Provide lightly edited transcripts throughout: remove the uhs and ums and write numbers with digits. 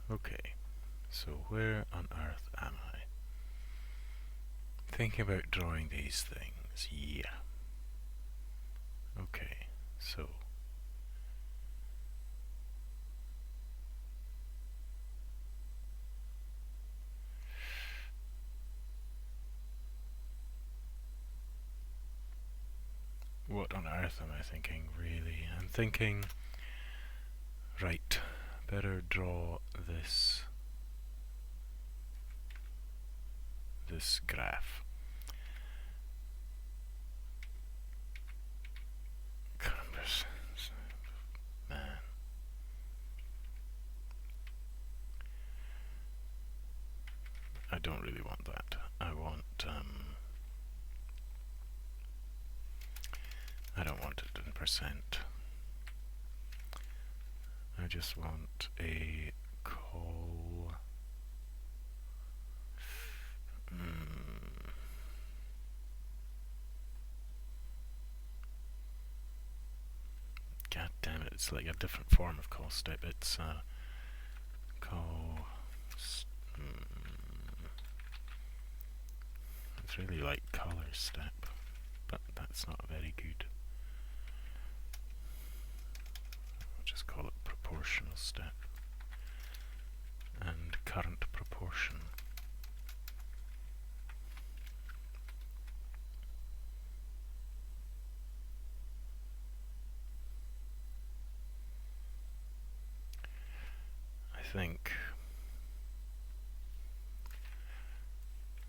Okay, so where on earth am I? Thinking about drawing these things, yeah. Okay, so what on earth am I thinking, really? I'm thinking, right, better draw this graph. Man. I don't really want that. I don't want it in percent. I just want a call. God damn it, it's like a different form of call step. It's call. It's really like color step, but that's not very good. I'll just call it proportional step and current proportion. I think.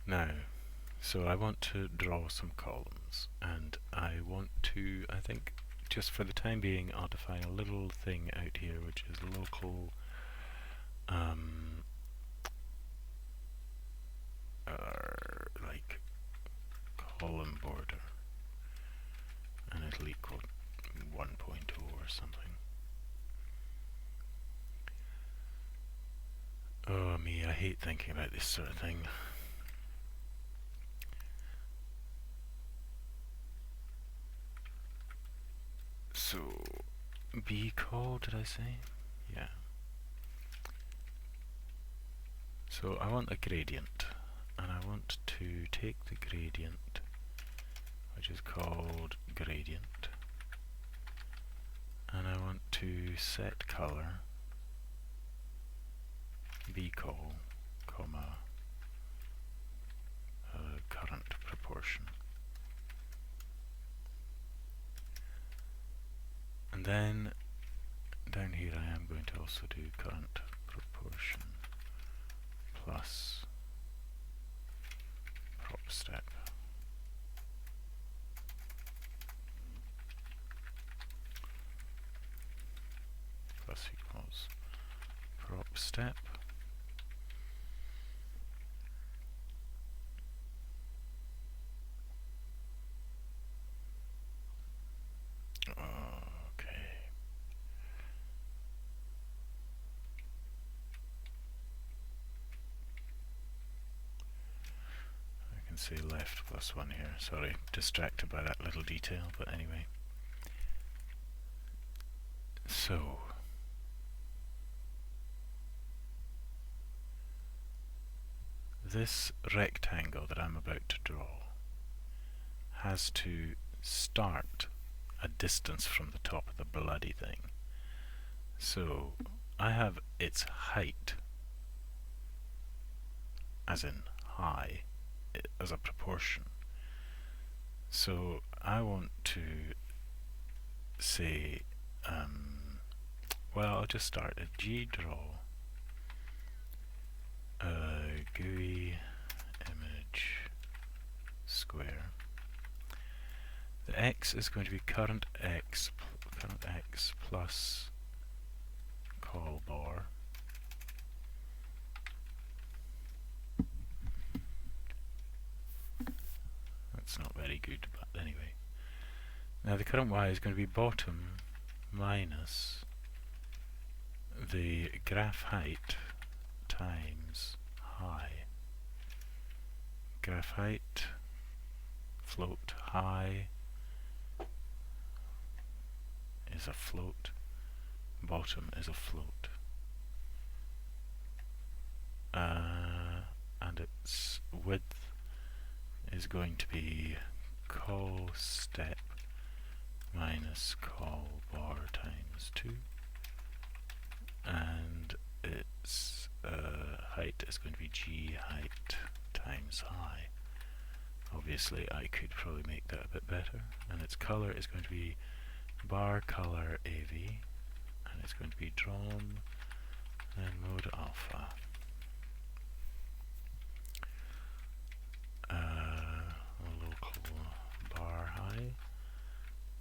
Now, so I want to draw some columns, and I want to, I think, just for the time being, I'll define a little thing out here which is local like column border, and it'll equal 1.0 or something. Oh me, I hate thinking about this sort of thing. So, B call, did I say? Yeah. So I want a gradient, and I want to take the gradient, which is called gradient, and I want to set color bcol, comma, current proportion. And then down here I am going to also do current proportion plus prop step. Plus equals prop step. Okay. I can say left plus 1 here. Sorry, distracted by that little detail, but anyway. So, this rectangle that I'm about to draw has to start a distance from the top of the bloody thing. So I have its height, as in high, as a proportion. So I want to say, well, I'll just start at gdraw GUI image square. The x is going to be current x plus call bar. That's not very good, but anyway. Now the current y is going to be bottom minus the graph height times high. Graph height, float, high is a float, bottom is a float. and its width is going to be call step minus call bar times 2, and its height is going to be g height times high. Obviously I could probably make that a bit better, and its color is going to be bar color AV, and it's going to be drawn in mode alpha. Local bar high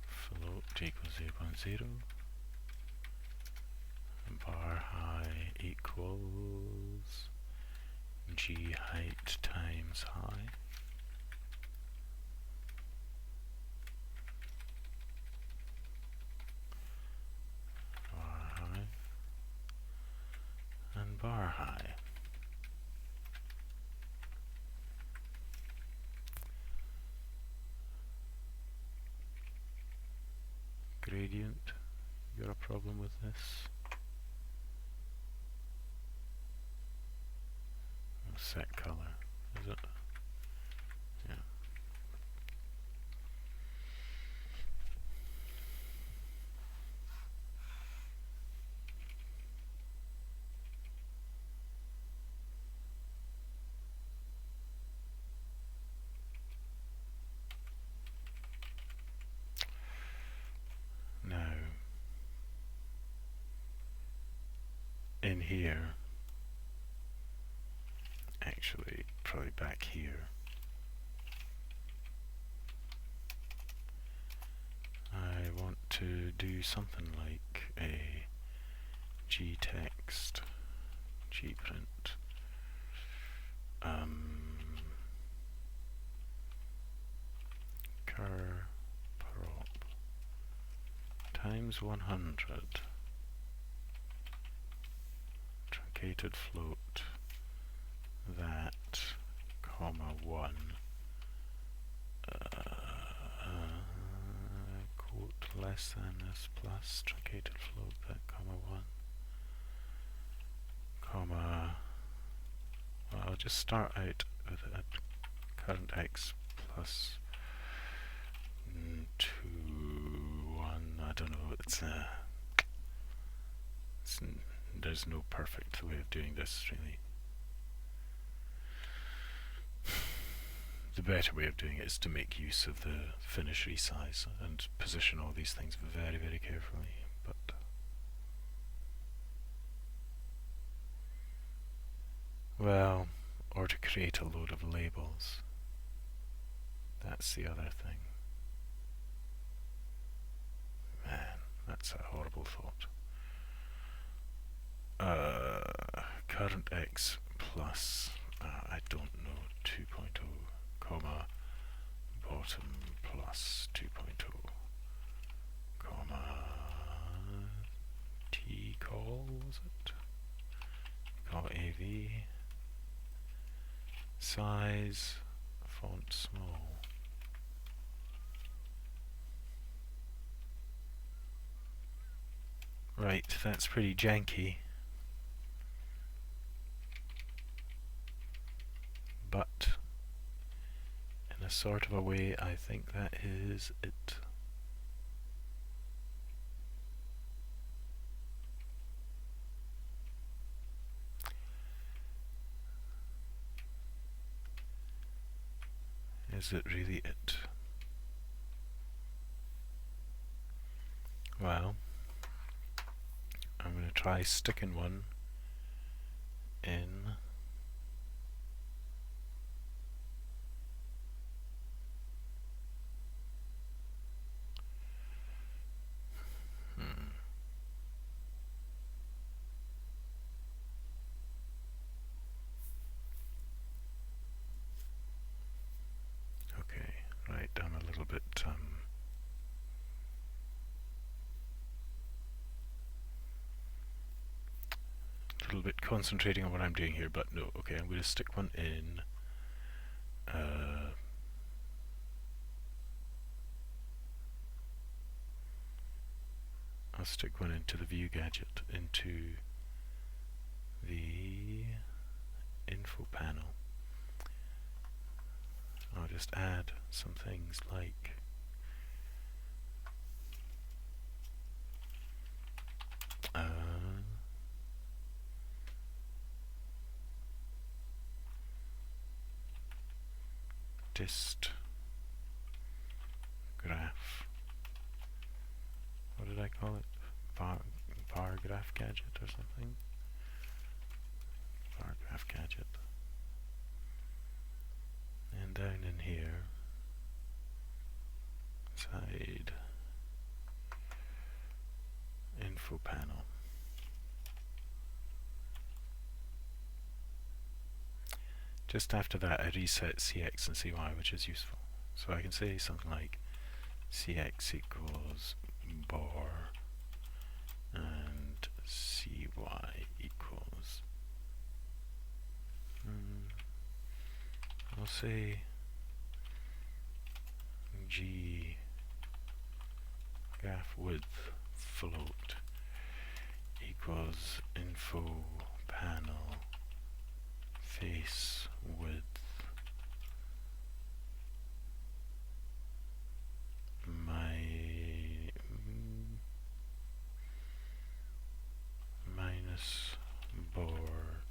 float equals 0.0, bar high equals g height times high. Bar high and bar high. Gradient, you got a problem with this? Set color, is it? Yeah. Now, in here, actually, probably back here, I want to do something like a gtext, gprint, cur prop times 100 truncated float that, comma 1, quote less than this plus truncated float that, comma 1, comma, well, I'll just start out with a current x plus 2, 1, I don't know, there's no perfect way of doing this really. The better way of doing it is to make use of the finish resize and position all these things very, very carefully. But well, or to create a load of labels. That's the other thing. Man, that's a horrible thought. Current x plus, I don't know, 2.0, comma, bottom plus 2.0, comma, t call, was it? Call AV, size, font small. Right, that's pretty janky. But in a sort of a way, I think that is it. Is it really it? Well, I'm going to try sticking one in okay, right, I'm a little bit concentrating on what I'm doing here, but no, okay, I'm going to stick one in I'll stick one into the view gadget, into the info panel. I'll just add some things like dist graph. What did I call it? Bar graph gadget or something? Bar graph gadget. And down in here, side info panel. Just after that I reset CX and CY, which is useful. So I can say something like CX equals bar and CY equals I'll say G graph width float equals info panel face width minus bar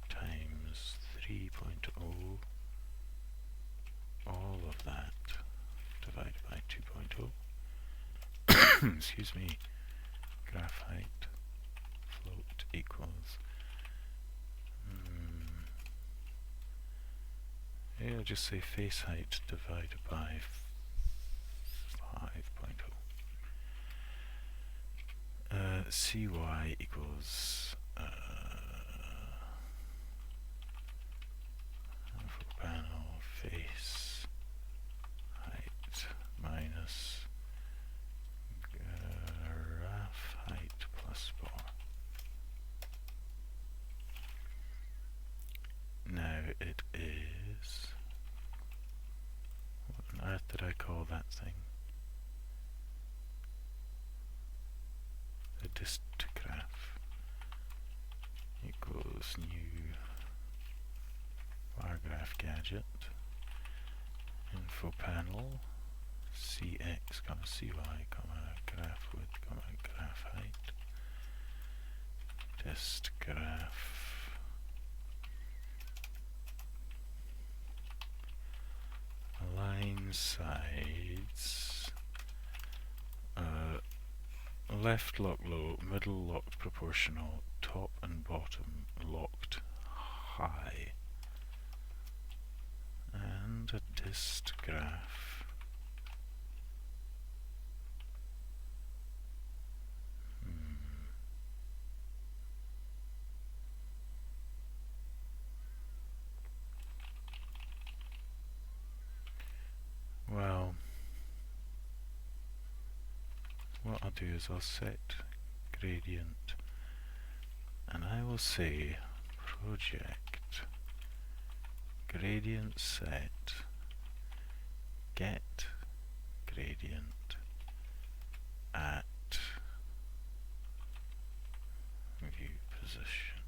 times 3.0, all of that divided by 2.0. Excuse me. Graph height float equals I'll just say face height divided by 5.0. CY equals info panel face height minus graph height plus bar. Now it is, what on earth did I call that thing? The dist graph equals new bar graph gadget info panel CX, CY, graph width, graph height dist graph align sides left lock low, middle locked proportional, top and bottom locked high, and a dist graph well, what I'll do is I'll set gradient and I will say project gradient set get gradient at view position,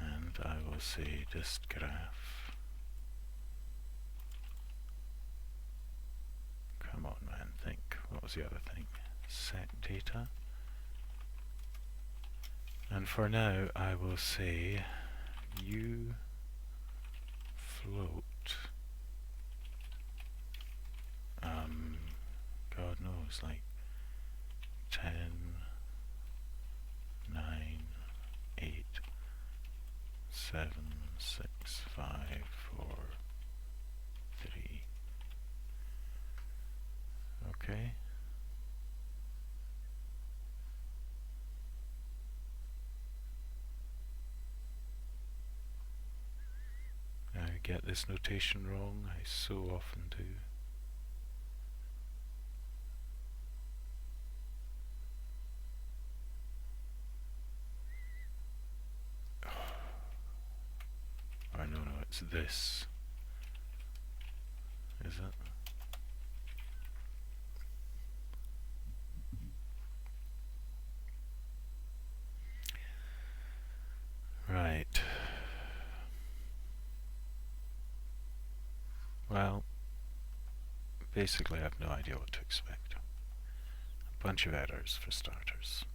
and I will say dist graph, come on man, think, what was the other thing? Set data. And for now I will say u float God knows, like 10, 9, 8, 7, 6, 5, 4, 3. Okay. I get this notation wrong, I so often do. Oh, no, it's this. Is it? Right. basically I have no idea what to expect. A bunch of errors for starters.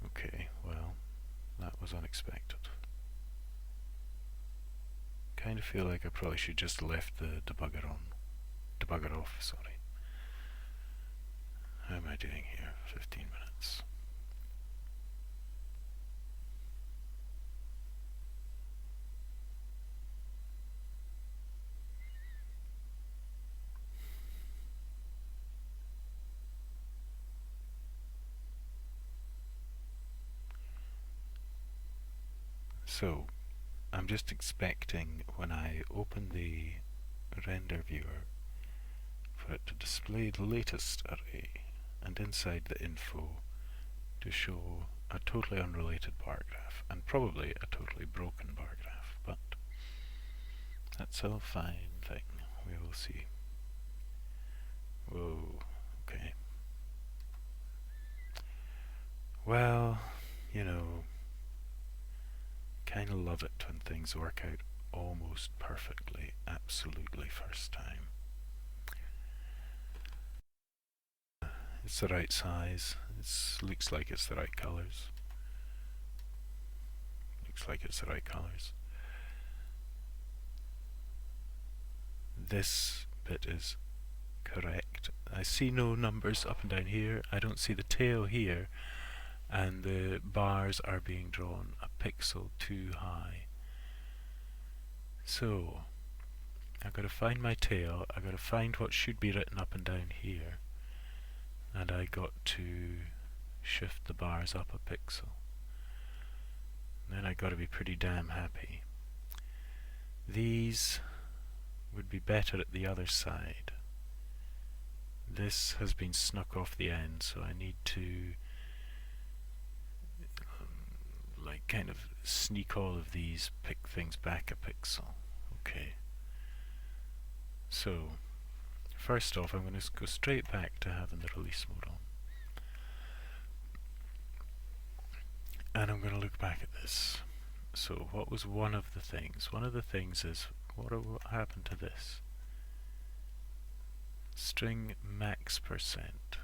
Okay, well, that was unexpected. Kind of feel like I probably should just left the debugger on. Debugger off, sorry. How am I doing here? 15 minutes. So, I'm just expecting when I open the render viewer for it to display the latest array, and inside the info to show a totally unrelated bar graph, and probably a totally broken bar graph, but that's a fine thing. We will see. Whoa, okay. Well, you know, kinda love it when things work out almost perfectly, absolutely first time. It's the right size. It looks like it's the right colours. Looks like it's the right colours. This bit is correct. I see no numbers up and down here. I don't see the tail here, and the bars are being drawn a pixel too high. So I've got to find my tail. I've got to find what should be written up and down here, and I got to shift the bars up a pixel. And then I got to be pretty damn happy. These would be better at the other side. This has been snuck off the end, so I need to like kind of sneak all of these, pick things back a pixel. Okay. So first off, I'm going to go straight back to having the release mode on. And I'm going to look back at this. So what was one of the things? One of the things is, what happened to this? String max percent.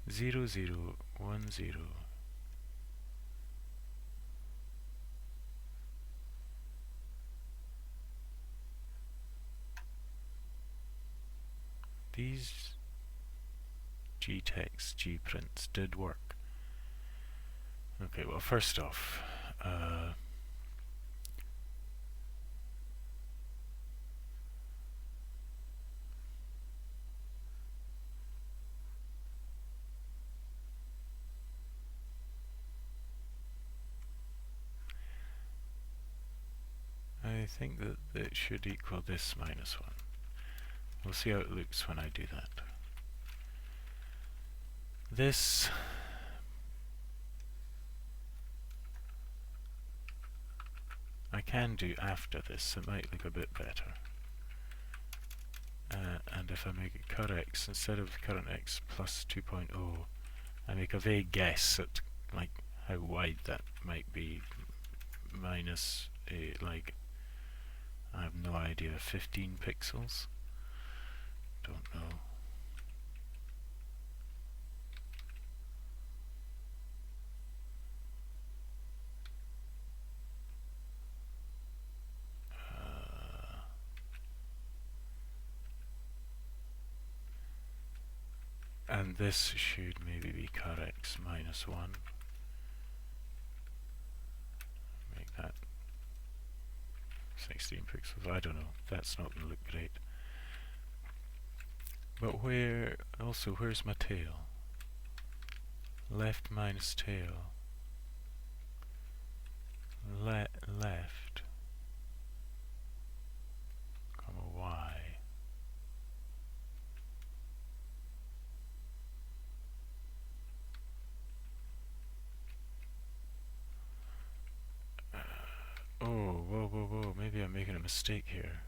0010. These gtext, gprints did work. Okay, well first off, I think that it should equal this minus 1. We'll see how it looks when I do that. This I can do after this. It might look a bit better. And if I make it currx, instead of current x plus 2.0, I make a vague guess at like how wide that might be. Minus like, I have no idea, 15 pixels? Don't know. And this should maybe be currx minus 1. Make that 16 pixels. I don't know. That's not going to look great. But where's my tail? Left minus tail. Left, comma y. Oh, whoa, maybe I'm making a mistake here.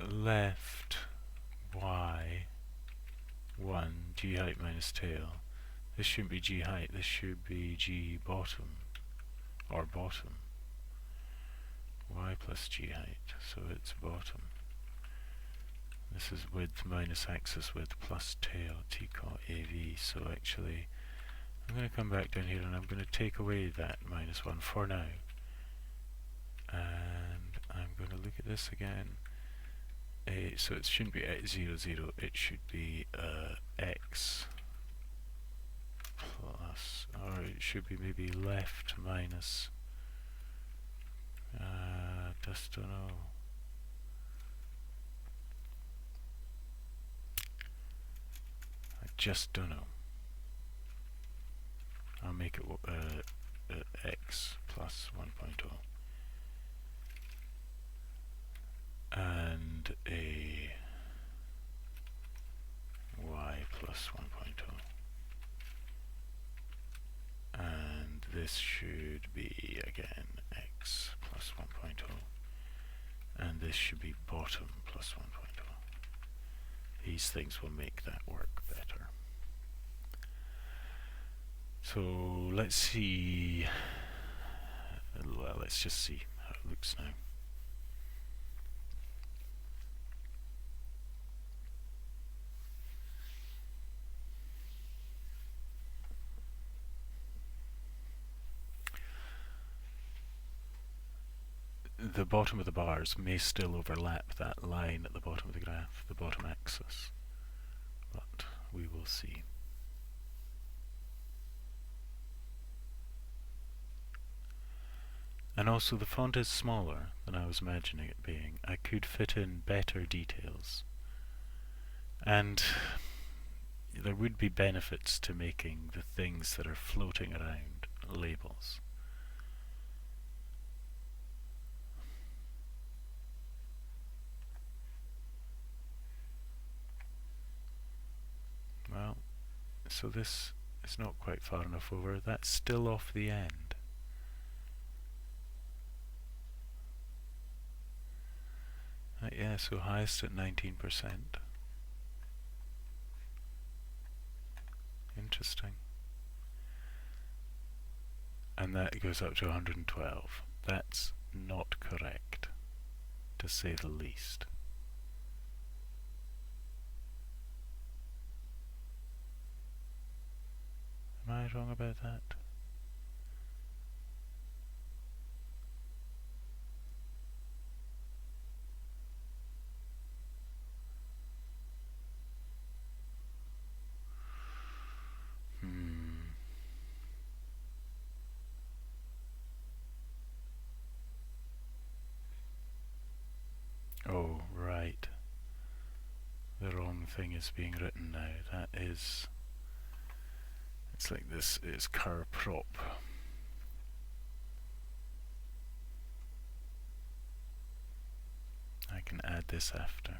Left y 1 g height minus tail. This shouldn't be G height, this should be G bottom, or bottom. Y plus G height, so it's bottom. This is width minus axis width plus tail, T cot AV, so actually I'm going to come back down here and I'm going to take away that -1 for now. And I'm going to look at this again. So it shouldn't be x 0, 0, it should be x plus, or it should be maybe left minus, just don't know. I just don't know. I'll make it x plus 1.0 and a y plus 1.0, and this should be again x plus 1.0, and this should be bottom plus 1.0. These things will make that work better. So let's see, well, let's just see how it looks now. The bottom of the bars may still overlap that line at the bottom of the graph, the bottom axis, but we will see. And also the font is smaller than I was imagining it being. I could fit in better details. And there would be benefits to making the things that are floating around labels. Well, so this is not quite far enough over. That's still off the end. Yeah, so highest at 19%. Interesting. And that goes up to 112. That's not correct, to say the least. Am I wrong about that? Oh, right. The wrong thing is being written now. That is... It's like this is car prop. I can add this after.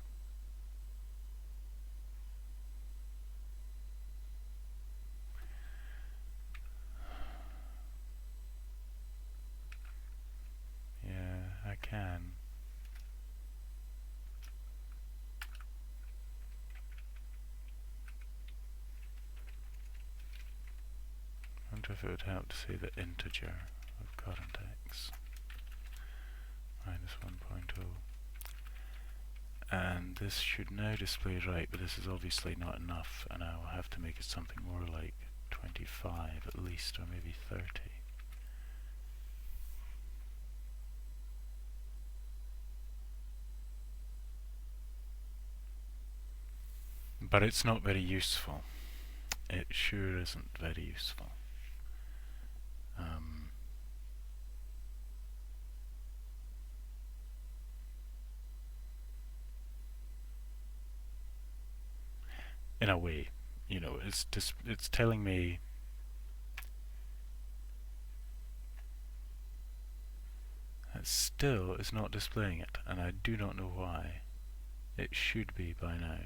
Yeah, I can. I wonder if it would help to say the integer of current x minus 1.0. And this should now display right, but this is obviously not enough, and I will have to make it something more like 25 at least, or maybe 30. But it's not very useful. It sure isn't very useful. In a way, you know, it's telling me that still is not displaying it, and I do not know why. It should be by now.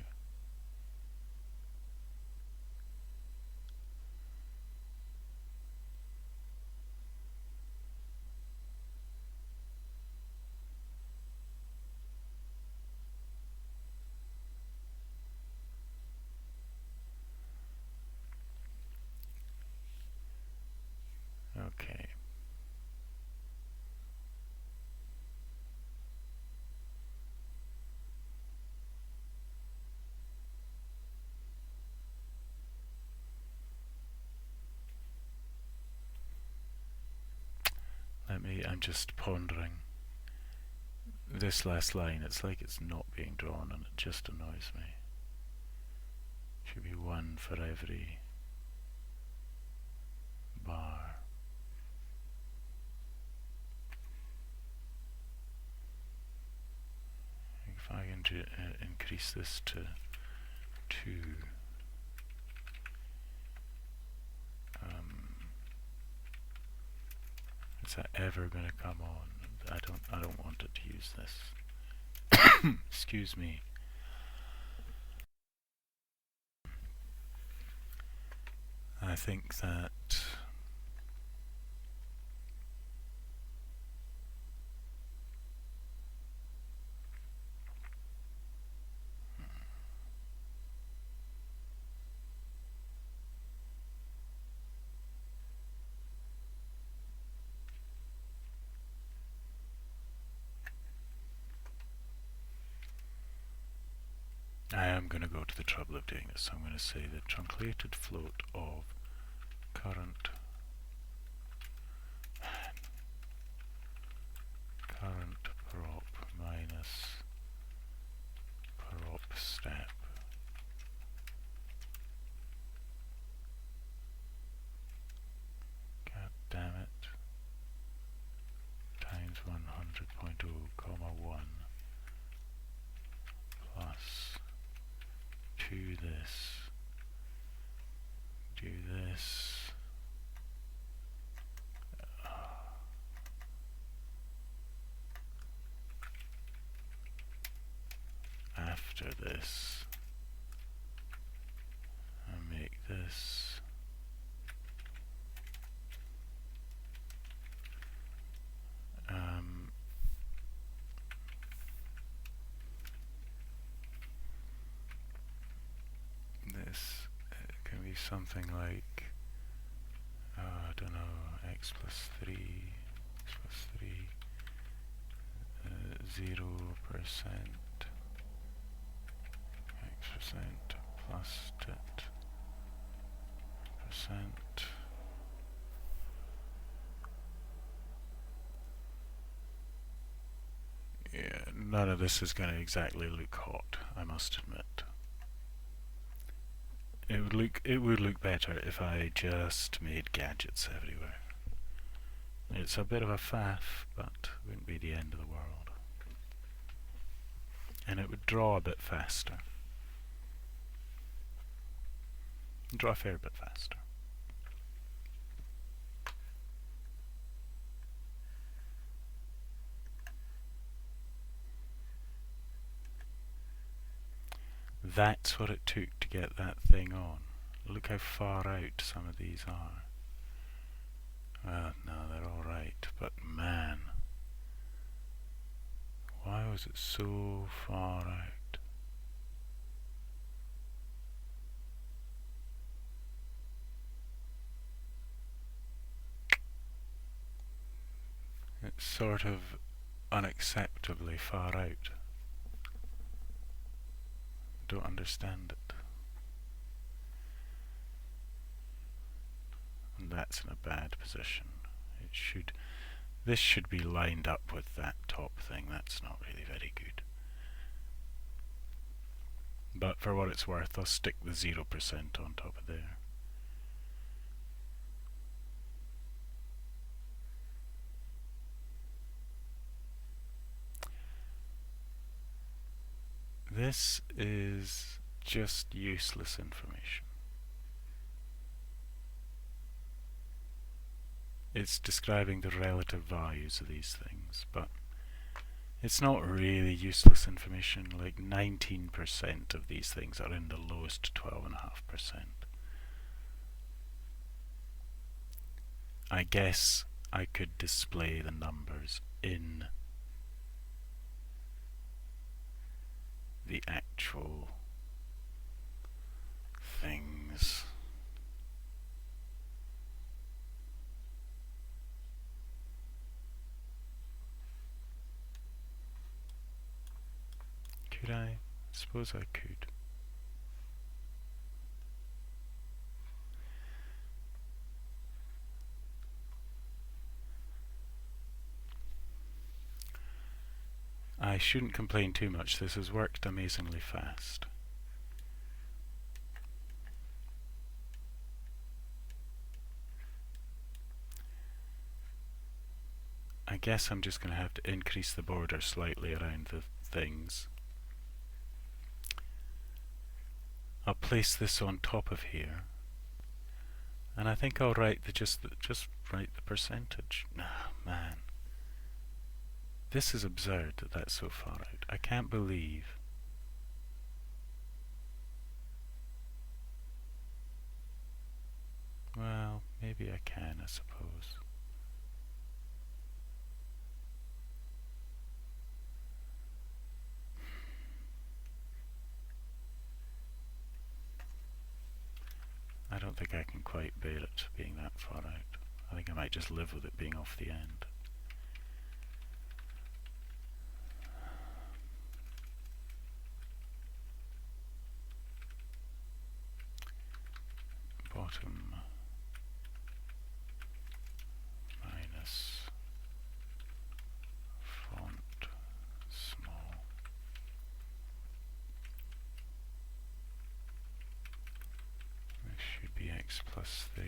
See, I'm just pondering this last line. It's like it's not being drawn and it just annoys me. Should be one for every bar. If I can increase this to 2, is that ever going to come on? I don't want it to use this. Excuse me. I think that I am going to go to the trouble of doing this. So I'm going to say the truncated float of current prop minus prop step god damn it times 100.0 comma 1 plus 2 this, do this, after this, and make this this can be something like I don't know, x plus 3 0% x% plus tit percent. Yeah, none of this is going to exactly look hot, I must admit. It would look better if I just made gadgets everywhere. It's a bit of a faff, but it wouldn't be the end of the world. And it would draw a bit faster. Draw a fair bit faster. That's what it took to get that thing on. Look how far out some of these are. Well, no, they're alright, but man, why was it so far out? It's sort of unacceptably far out. Don't understand it. And that's in a bad position. This should be lined up with that top thing. That's not really very good. But for what it's worth, I'll stick the 0% on top of there. This is just useless information. It's describing the relative values of these things, but it's not really useless information. Like 19% of these things are in the lowest 12.5%. I guess I could display the numbers in the actual things. Could I? Suppose I could. shouldn't complain too much. This has worked amazingly fast. I guess I'm just going to have to increase the border slightly around the things. I'll place this on top of here, and I think I'll write just write the percentage. Ah, man, this is absurd that that's so far out. I can't believe. Well, maybe I can, I suppose. I don't think I can quite bear it being that far out. I think I might just live with it being off the end. Bottom minus font small. This should be x plus 3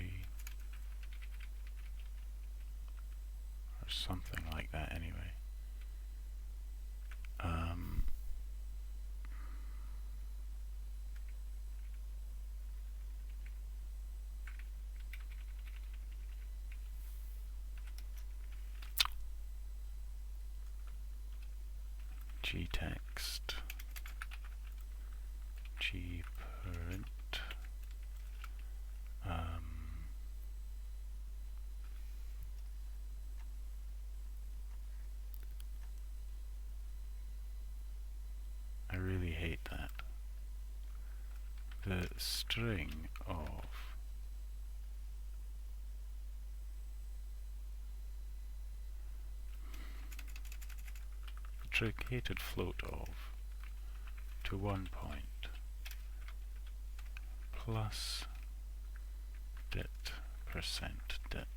or something like that anyway. Gtext, gprint, I really hate that. The string of truncated float of to 1 point plus dit percent dit.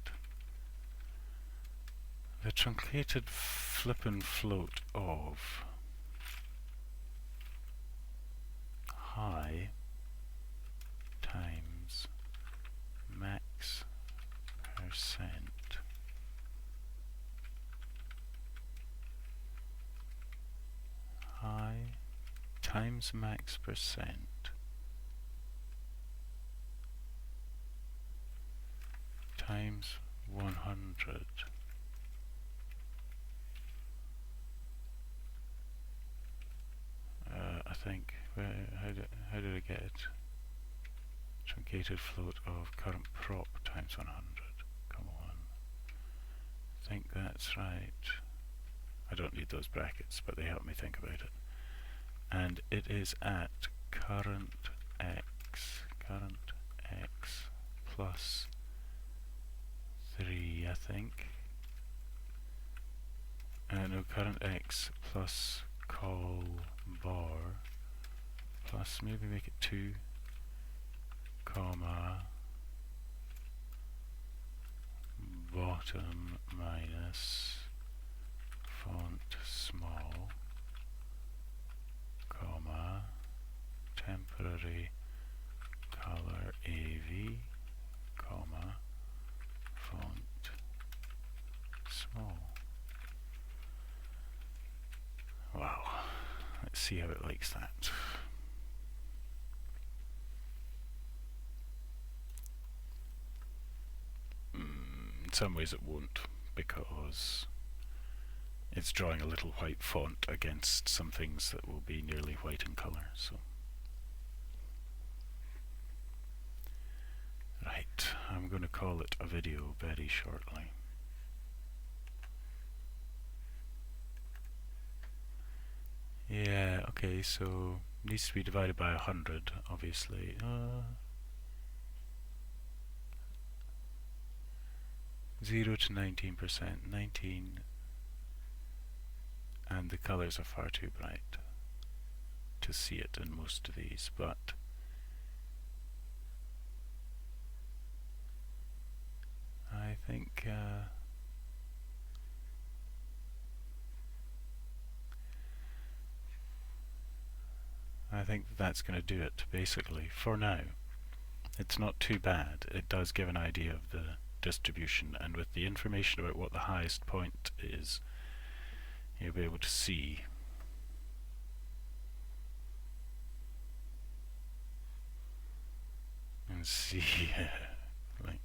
The truncated flippin' float of high times max percent high times max percent times 100 I think, how did I get it? Truncated float of current prop times 100. Come on. I think that's right. I don't need those brackets, but they help me think about it. And it is at current x plus 3, I think. No, current x plus call bar plus, maybe make it 2, comma, bottom minus font small, comma, temporary color AV, comma, font small. Wow, let's see how it likes that. In some ways it won't, because it's drawing a little white font against some things that will be nearly white in colour. So, right, I'm going to call it a video very shortly. Yeah, okay, so needs to be divided by 100, obviously. 0 to 19%, 19, and the colours are far too bright to see it in most of these, but I think I think that's going to do it, basically, for now. It's not too bad. It does give an idea of the distribution, and with the information about what the highest point is, you'll be able to see and see like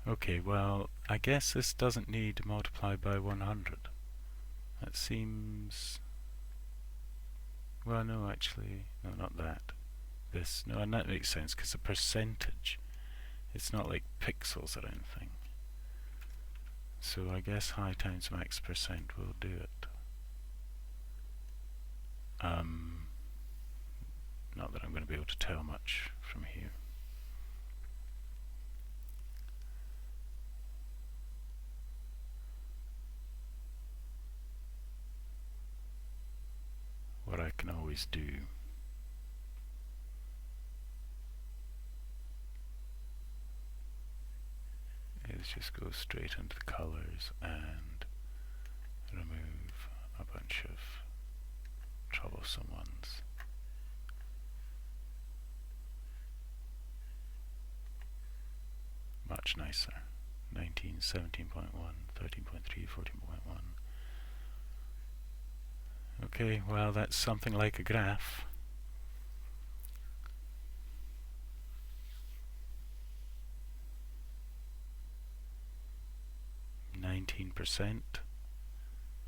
okay, well, I guess this doesn't need multiplied by 100. That seems... well, no, actually, no, not that. This, no, and that makes sense, because the percentage, it's not like pixels or anything. So I guess high times max percent will do it. Not that I'm going to be able to tell much from here. What I can always do is just go straight into the colors and remove a bunch of troublesome ones. Much nicer. 19, 17.1, 13.3, 14.1. Okay, well, that's something like a graph. %,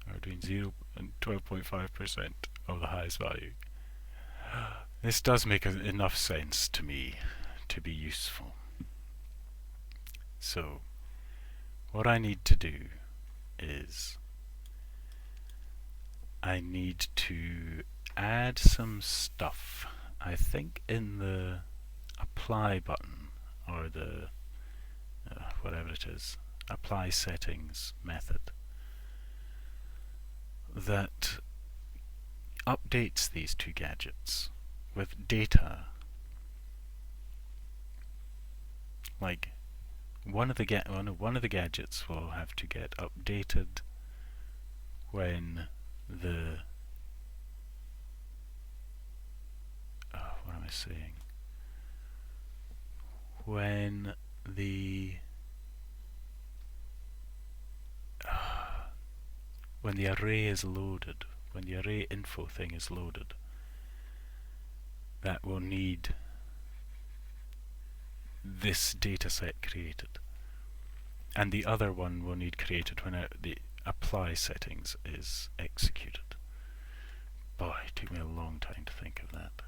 or between 0 and 12.5% of the highest value. This does make enough sense to me to be useful. So, what I need to do is I need to add some stuff. I think in the apply button, or the whatever it is, apply settings method, that updates these two gadgets with data. Like one of the gadgets will have to get updated when the what am I saying? When the array is loaded, when the array info thing is loaded, that will need this dataset created, and the other one will need created when the apply settings is executed. Boy, it took me a long time to think of that.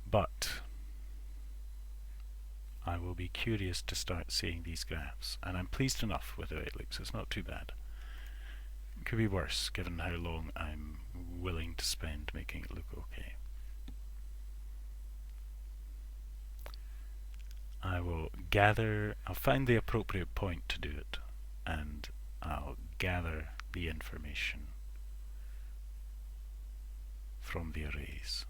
But I will be curious to start seeing these graphs, and I'm pleased enough with the way it looks. It's not too bad. It could be worse, given how long I'm willing to spend making it look okay. I'll find the appropriate point to do it, and I'll gather the information from the arrays.